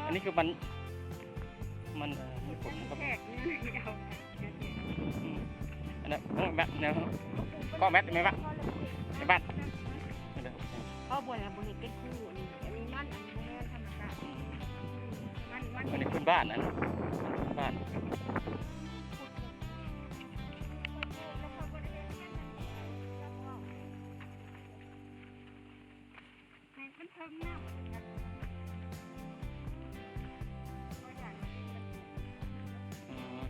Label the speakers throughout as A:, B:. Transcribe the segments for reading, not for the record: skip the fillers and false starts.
A: อันนี้คือมันญี่ปุ่นมันก็
B: แขกนี่เอา
A: อันนั้นแบบเนี่ยก็แมทไหมบ้างในบ้าน
B: ก็บ่นละบ่เห็นเป็นคู่อันนี้มันอันนี้แม่ธรรมชาติมัน
A: อันนี้ขึ้นบ้านนะขึ้นบ้าน
B: มันเทิงหน้า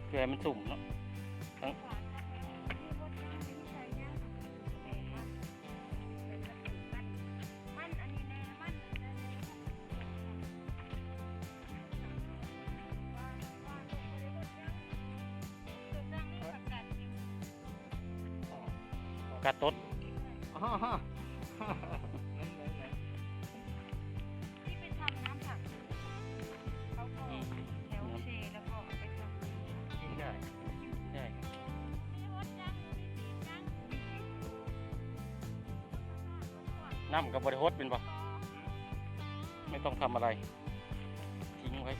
A: เกลือมันสุ่มเนาะกระต้น
B: ที่ไปทำน้ำผักเขาก็แถวเชแล้วก็เอาไปทำ
A: กินได้น้ำกับบริโภคเป็นปะไม่ต้องทำอะไรทิ้งไว้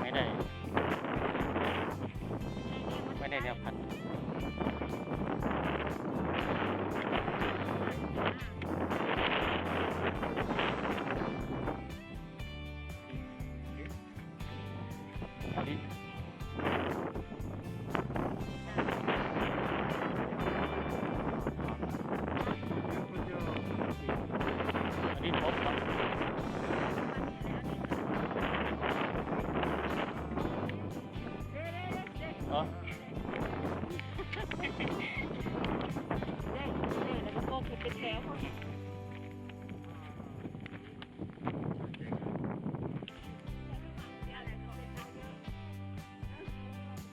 A: ไม่ได้แนวพันธุ์อันนี้พบเนาะอ๋อ
B: แล้วก็คือเป็นแถว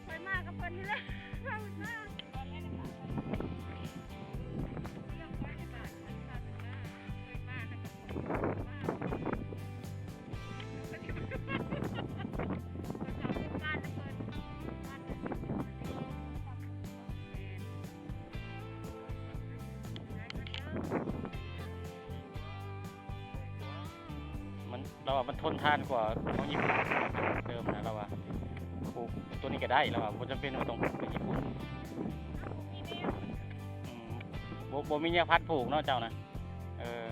B: ไปมากกับเพิ่นนี่แหละขอบคุณมาก
A: เราว่ามันทนทานกว่าของญี่ปุ่นเดิมนะเราว่าปลูกตัวนี้ก็ได้เราว่าบ่จำเป็นว่าต้องปลูกในญี่ปุ่นบ่มีเนี่ยพัดปลูกเนาะเจ้านะอืม